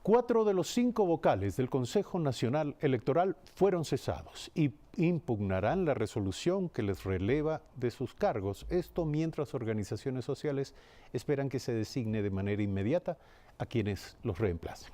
4 de los 5 vocales del Consejo Nacional Electoral fueron cesados y impugnarán la resolución que les releva de sus cargos. Esto mientras organizaciones sociales esperan que se designe de manera inmediata a quienes los reemplacen.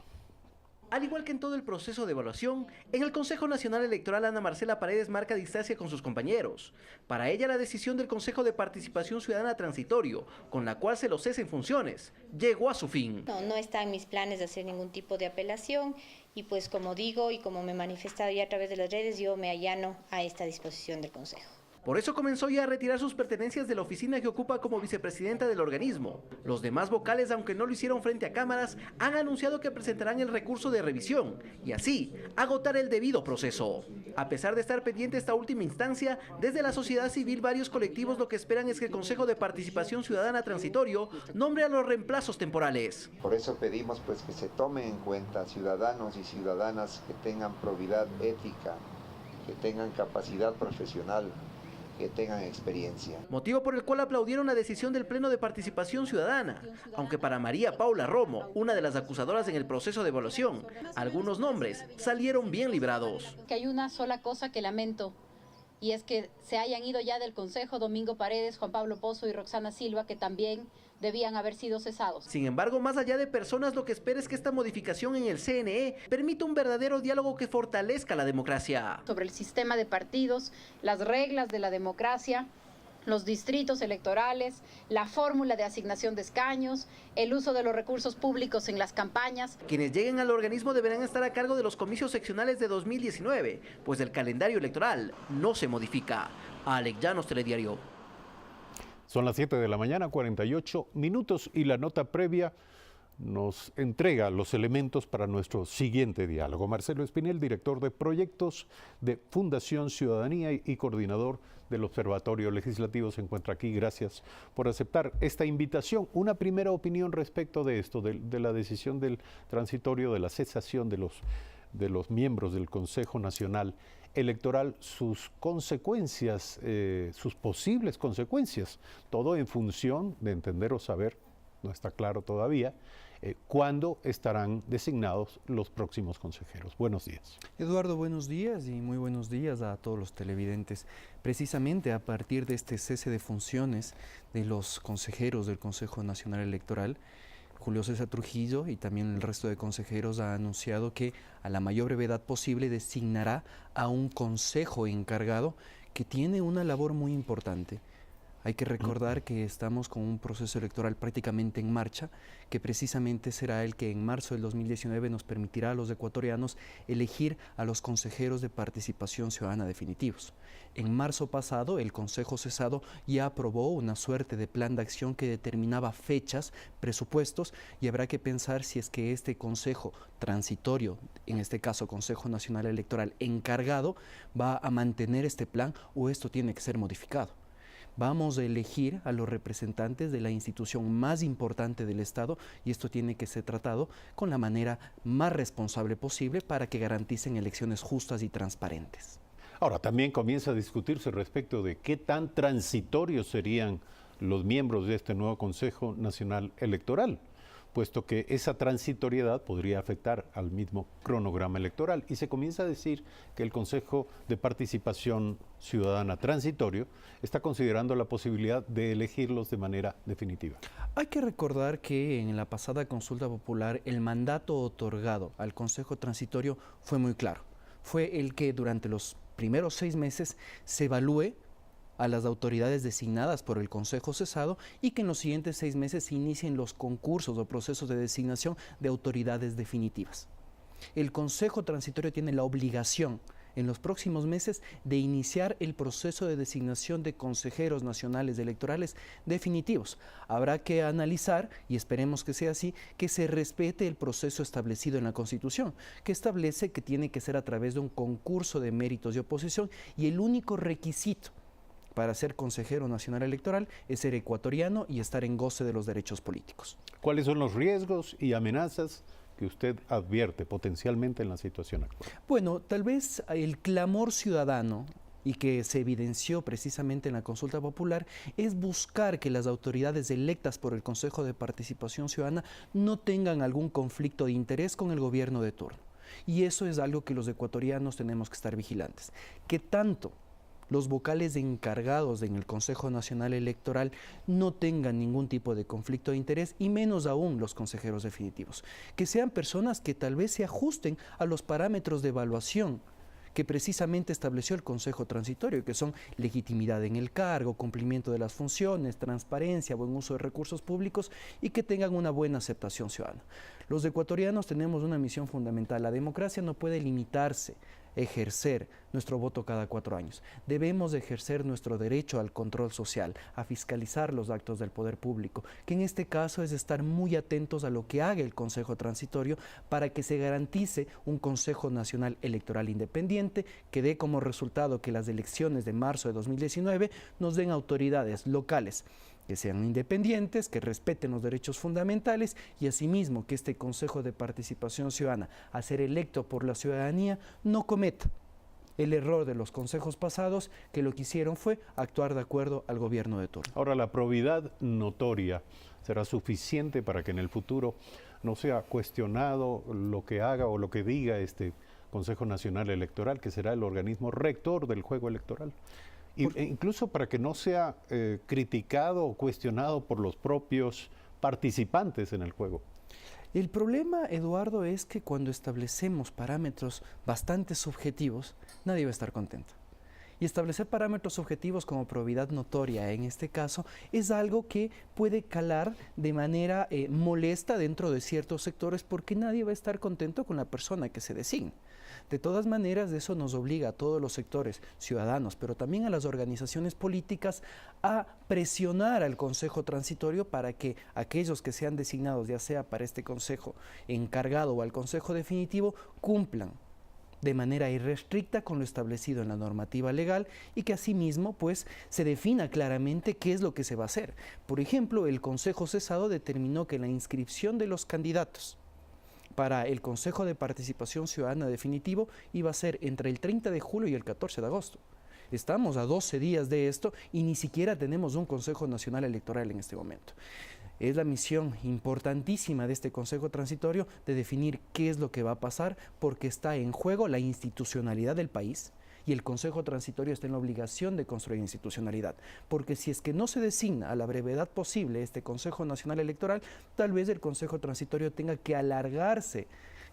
Al igual que en todo el proceso de evaluación, en el Consejo Nacional Electoral Ana Marcela Paredes marca distancia con sus compañeros. Para ella, la decisión del Consejo de Participación Ciudadana Transitorio, con la cual se los cesa en funciones, llegó a su fin. No está en mis planes de hacer ningún tipo de apelación y pues como digo y como me he manifestado ya a través de las redes, yo me allano a esta disposición del Consejo. Por eso comenzó ya a retirar sus pertenencias de la oficina que ocupa como vicepresidenta del organismo. Los demás vocales, aunque no lo hicieron frente a cámaras, han anunciado que presentarán el recurso de revisión y así agotar el debido proceso. A pesar de estar pendiente esta última instancia, desde la sociedad civil varios colectivos lo que esperan es que el Consejo de Participación Ciudadana Transitorio nombre a los reemplazos temporales. Por eso pedimos pues que se tomen en cuenta ciudadanos y ciudadanas que tengan probidad ética, que tengan capacidad profesional, que tengan experiencia. Motivo por el cual aplaudieron la decisión del Pleno de Participación Ciudadana, aunque para María Paula Romo, una de las acusadoras en el proceso de evaluación, algunos nombres salieron bien librados. Que hay una sola cosa que lamento, y es que se hayan ido ya del Consejo Domingo Paredes, Juan Pablo Pozo y Roxana Silva, que también debían haber sido cesados. Sin embargo, más allá de personas, lo que espera es que esta modificación en el CNE permita un verdadero diálogo que fortalezca la democracia. Sobre el sistema de partidos, las reglas de la democracia, los distritos electorales, la fórmula de asignación de escaños, el uso de los recursos públicos en las campañas. Quienes lleguen al organismo deberán estar a cargo de los comicios seccionales de 2019, pues el calendario electoral no se modifica. Alex Llanos, Telediario. Son las 7 de la mañana, 48 minutos, y la nota previa nos entrega los elementos para nuestro siguiente diálogo. Marcelo Espinel, director de proyectos de Fundación Ciudadanía y coordinador del Observatorio Legislativo, se encuentra aquí. Gracias por aceptar esta invitación. Una primera opinión respecto de esto, de la decisión del transitorio, de la cesación de los miembros del Consejo Nacional Electoral, sus consecuencias, sus posibles consecuencias, todo en función de entender o saber, no está claro todavía, cuándo estarán designados los próximos consejeros. Buenos días. Eduardo, buenos días y muy buenos días a todos los televidentes. Precisamente a partir de este cese de funciones de los consejeros del Consejo Nacional Electoral, Julio César Trujillo y también el resto de consejeros ha anunciado que a la mayor brevedad posible designará a un consejo encargado que tiene una labor muy importante. Hay que recordar que estamos con un proceso electoral prácticamente en marcha, que precisamente será el que en marzo del 2019 nos permitirá a los ecuatorianos elegir a los consejeros de participación ciudadana definitivos. En marzo pasado, el Consejo Cesado ya aprobó una suerte de plan de acción que determinaba fechas, presupuestos, y habrá que pensar si es que este Consejo transitorio, en este caso Consejo Nacional Electoral encargado, va a mantener este plan o esto tiene que ser modificado. Vamos a elegir a los representantes de la institución más importante del Estado y esto tiene que ser tratado con la manera más responsable posible para que garanticen elecciones justas y transparentes. Ahora, también comienza a discutirse respecto de qué tan transitorios serían los miembros de este nuevo Consejo Nacional Electoral, puesto que esa transitoriedad podría afectar al mismo cronograma electoral. Y se comienza a decir que el Consejo de Participación Ciudadana Transitorio está considerando la posibilidad de elegirlos de manera definitiva. Hay que recordar que en la pasada consulta popular el mandato otorgado al Consejo Transitorio fue muy claro. Fue el que durante los primeros 6 meses se evalúe a las autoridades designadas por el Consejo Cesado y que en los siguientes 6 meses se inicien los concursos o procesos de designación de autoridades definitivas. El Consejo Transitorio tiene la obligación en los próximos meses de iniciar el proceso de designación de consejeros nacionales electorales definitivos. Habrá que analizar, y esperemos que sea así, que se respete el proceso establecido en la Constitución, que establece que tiene que ser a través de un concurso de méritos y oposición, y el único requisito para ser consejero nacional electoral es ser ecuatoriano y estar en goce de los derechos políticos. ¿Cuáles son los riesgos y amenazas que usted advierte potencialmente en la situación actual? Bueno, tal vez el clamor ciudadano y que se evidenció precisamente en la consulta popular, es buscar que las autoridades electas por el Consejo de Participación Ciudadana no tengan algún conflicto de interés con el gobierno de turno. Y eso es algo que los ecuatorianos tenemos que estar vigilantes. Que tanto los vocales encargados en el Consejo Nacional Electoral no tengan ningún tipo de conflicto de interés y menos aún los consejeros definitivos. Que sean personas que tal vez se ajusten a los parámetros de evaluación que precisamente estableció el Consejo Transitorio, que son legitimidad en el cargo, cumplimiento de las funciones, transparencia, buen uso de recursos públicos y que tengan una buena aceptación ciudadana. Los ecuatorianos tenemos una misión fundamental. La democracia no puede limitarse a ejercer nuestro voto cada 4 años. Debemos ejercer nuestro derecho al control social, a fiscalizar los actos del poder público, que en este caso es estar muy atentos a lo que haga el Consejo Transitorio para que se garantice un Consejo Nacional Electoral independiente que dé como resultado que las elecciones de marzo de 2019 nos den autoridades locales que sean independientes, que respeten los derechos fundamentales y asimismo que este Consejo de Participación Ciudadana, a ser electo por la ciudadanía, no cometa el error de los consejos pasados que lo que hicieron fue actuar de acuerdo al gobierno de turno. Ahora, la probidad notoria será suficiente para que en el futuro no sea cuestionado lo que haga o lo que diga este Consejo Nacional Electoral, que será el organismo rector del juego electoral. Incluso para que no sea criticado o cuestionado por los propios participantes en el juego. El problema, Eduardo, es que cuando establecemos parámetros bastante subjetivos, nadie va a estar contento. Y establecer parámetros subjetivos como probidad notoria, en este caso, es algo que puede calar de manera molesta dentro de ciertos sectores porque nadie va a estar contento con la persona que se designe. De todas maneras, eso nos obliga a todos los sectores ciudadanos, pero también a las organizaciones políticas a presionar al Consejo Transitorio para que aquellos que sean designados, ya sea para este Consejo encargado o al Consejo Definitivo, cumplan de manera irrestricta con lo establecido en la normativa legal y que asimismo pues se defina claramente qué es lo que se va a hacer. Por ejemplo, el Consejo Cesado determinó que la inscripción de los candidatos para el Consejo de Participación Ciudadana definitivo iba a ser entre el 30 de julio y el 14 de agosto. Estamos a 12 días de esto y ni siquiera tenemos un Consejo Nacional Electoral en este momento. Es la misión importantísima de este Consejo Transitorio de definir qué es lo que va a pasar porque está en juego la institucionalidad del país y el Consejo Transitorio está en la obligación de construir institucionalidad. Porque si es que no se designa a la brevedad posible este Consejo Nacional Electoral, tal vez el Consejo Transitorio tenga que alargarse,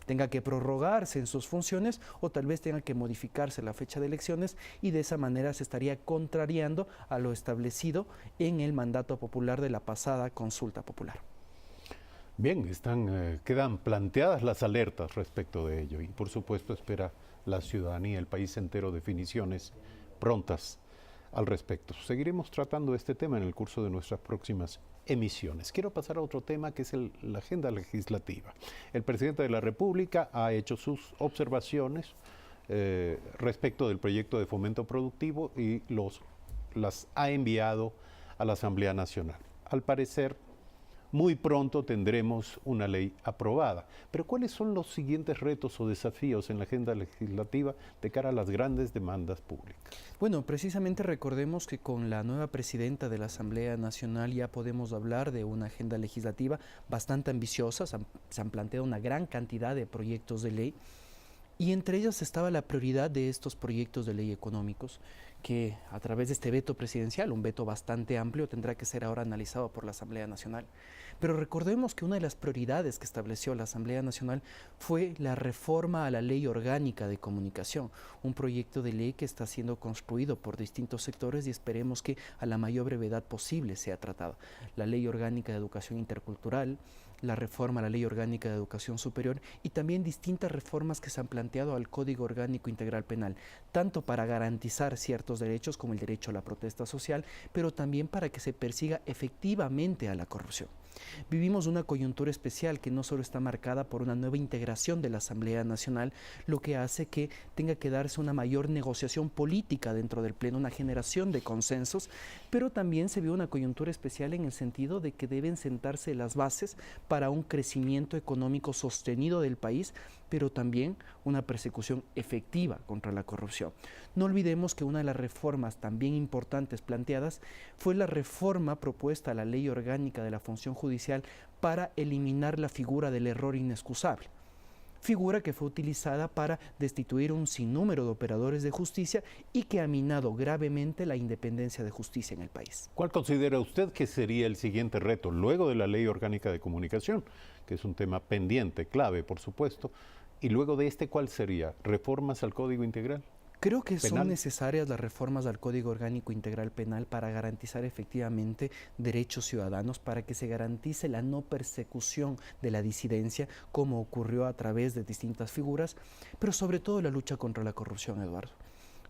tenga que prorrogarse en sus funciones o tal vez tenga que modificarse la fecha de elecciones y de esa manera se estaría contrariando a lo establecido en el mandato popular de la pasada consulta popular. Bien, quedan planteadas las alertas respecto de ello y por supuesto espera la ciudadanía, el país entero, definiciones prontas al respecto. Seguiremos tratando este tema en el curso de nuestras próximas emisiones. Quiero pasar a otro tema que es la agenda legislativa. El presidente de la República ha hecho sus observaciones respecto del proyecto de fomento productivo y las ha enviado a la Asamblea Nacional. Al parecer, muy pronto tendremos una ley aprobada. Pero ¿cuáles son los siguientes retos o desafíos en la agenda legislativa de cara a las grandes demandas públicas? Bueno, precisamente recordemos que con la nueva presidenta de la Asamblea Nacional ya podemos hablar de una agenda legislativa bastante ambiciosa. Se han planteado una gran cantidad de proyectos de ley y entre ellos estaba la prioridad de estos proyectos de ley económicos que a través de este veto presidencial, un veto bastante amplio, tendrá que ser ahora analizado por la Asamblea Nacional. Pero recordemos que una de las prioridades que estableció la Asamblea Nacional fue la reforma a la Ley Orgánica de Comunicación, un proyecto de ley que está siendo construido por distintos sectores y esperemos que a la mayor brevedad posible sea tratado. La Ley Orgánica de Educación Intercultural, la reforma a la Ley Orgánica de Educación Superior y también distintas reformas que se han planteado al Código Orgánico Integral Penal, tanto para garantizar ciertos derechos como el derecho a la protesta social, pero también para que se persiga efectivamente a la corrupción. Vivimos una coyuntura especial que no solo está marcada por una nueva integración de la Asamblea Nacional, lo que hace que tenga que darse una mayor negociación política dentro del Pleno, una generación de consensos, pero también se ve una coyuntura especial en el sentido de que deben sentarse las bases para un crecimiento económico sostenido del país, pero también una persecución efectiva contra la corrupción. No olvidemos que una de las reformas también importantes planteadas fue la reforma propuesta a la Ley Orgánica de la Función Judicial para eliminar la figura del error inexcusable, figura que fue utilizada para destituir un sinnúmero de operadores de justicia y que ha minado gravemente la independencia de justicia en el país. ¿Cuál considera usted que sería el siguiente reto, luego de la Ley Orgánica de Comunicación, que es un tema pendiente, clave, por supuesto, y luego de este, cuál sería? ¿Reformas al Código Integral? Creo que penal. Son necesarias las reformas al Código Orgánico Integral Penal para garantizar efectivamente derechos ciudadanos, para que se garantice la no persecución de la disidencia, como ocurrió a través de distintas figuras, pero sobre todo la lucha contra la corrupción, Eduardo.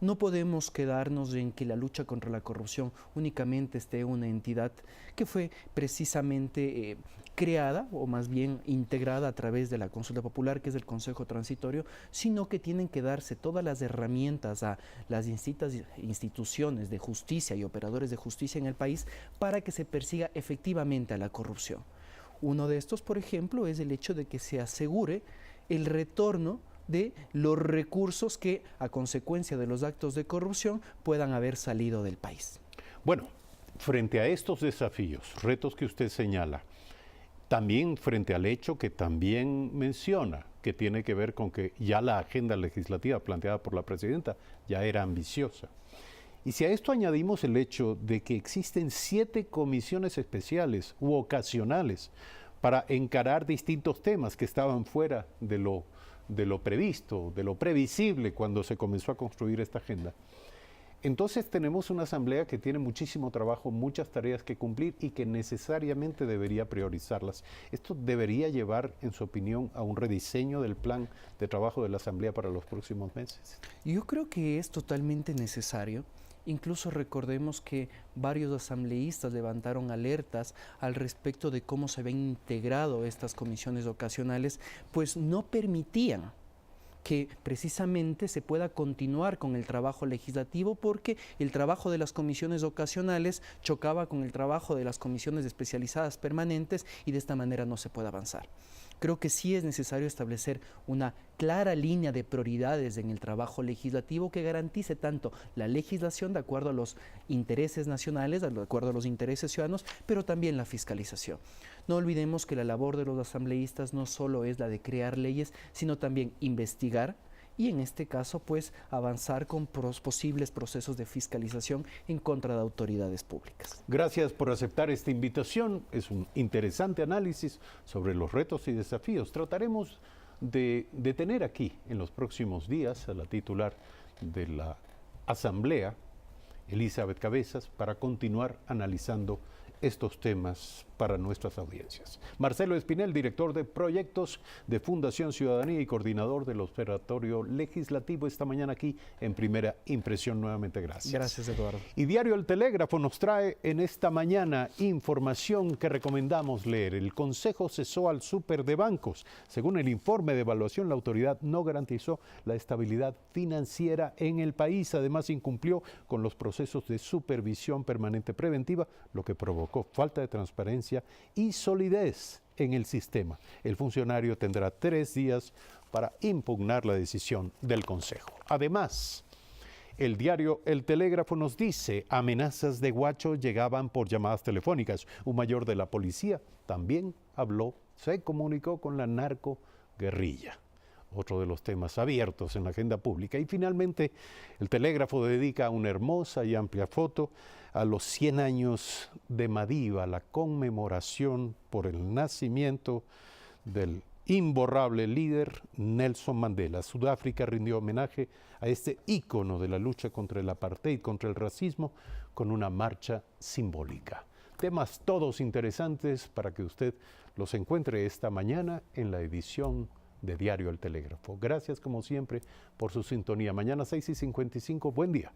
No podemos quedarnos en que la lucha contra la corrupción únicamente esté en una entidad que fue precisamente creada, o más bien integrada a través de la consulta popular, que es el Consejo Transitorio, sino que tienen que darse todas las herramientas a las instituciones de justicia y operadores de justicia en el país para que se persiga efectivamente a la corrupción. Uno de estos, por ejemplo, es el hecho de que se asegure el retorno de los recursos que, a consecuencia de los actos de corrupción, puedan haber salido del país. Bueno, frente a estos desafíos, retos que usted señala, también frente al hecho que también menciona, que tiene que ver con que ya la agenda legislativa planteada por la presidenta ya era ambiciosa. Y si a esto añadimos el hecho de que existen 7 comisiones especiales u ocasionales para encarar distintos temas que estaban fuera de lo previsto, de lo previsible cuando se comenzó a construir esta agenda, entonces tenemos una asamblea que tiene muchísimo trabajo, muchas tareas que cumplir y que necesariamente debería priorizarlas. ¿Esto debería llevar, en su opinión, a un rediseño del plan de trabajo de la asamblea para los próximos meses? Yo creo que es totalmente necesario. Incluso recordemos que varios asambleístas levantaron alertas al respecto de cómo se habían integrado estas comisiones ocasionales, pues no permitían que precisamente se pueda continuar con el trabajo legislativo, porque el trabajo de las comisiones ocasionales chocaba con el trabajo de las comisiones especializadas permanentes y de esta manera no se puede avanzar. Creo que sí es necesario establecer una clara línea de prioridades en el trabajo legislativo que garantice tanto la legislación de acuerdo a los intereses nacionales, de acuerdo a los intereses ciudadanos, pero también la fiscalización. No olvidemos que la labor de los asambleístas no solo es la de crear leyes, sino también investigar y en este caso pues avanzar con posibles procesos de fiscalización en contra de autoridades públicas. Gracias por aceptar esta invitación. Es un interesante análisis sobre los retos y desafíos. Trataremos de tener aquí en los próximos días a la titular de la Asamblea, Elizabeth Cabezas, para continuar analizando estos temas para nuestras audiencias. Marcelo Espinel, director de proyectos de Fundación Ciudadanía y coordinador del Observatorio Legislativo, esta mañana aquí en Primera Impresión. Nuevamente, gracias. Gracias, Eduardo. Y Diario El Telégrafo nos trae en esta mañana información que recomendamos leer. El Consejo cesó al Súper de Bancos. Según el informe de evaluación, la autoridad no garantizó la estabilidad financiera en el país. Además, incumplió con los procesos de supervisión permanente preventiva, lo que provocó falta de transparencia y solidez en el sistema. El funcionario tendrá 3 días para impugnar la decisión del Consejo. Además, el diario El Telégrafo nos dice: amenazas de Guacho llegaban por llamadas telefónicas. Un mayor de la policía también se comunicó con la narcoguerrilla. Otro de los temas abiertos en la agenda pública. Y finalmente, El Telégrafo dedica una hermosa y amplia foto a los 100 años de Madiba, la conmemoración por el nacimiento del imborrable líder Nelson Mandela. Sudáfrica rindió homenaje a este ícono de la lucha contra el apartheid, contra el racismo, con una marcha simbólica. Temas todos interesantes para que usted los encuentre esta mañana en la edición de Diario El Telégrafo. Gracias como siempre por su sintonía. Mañana 6:55. Buen día.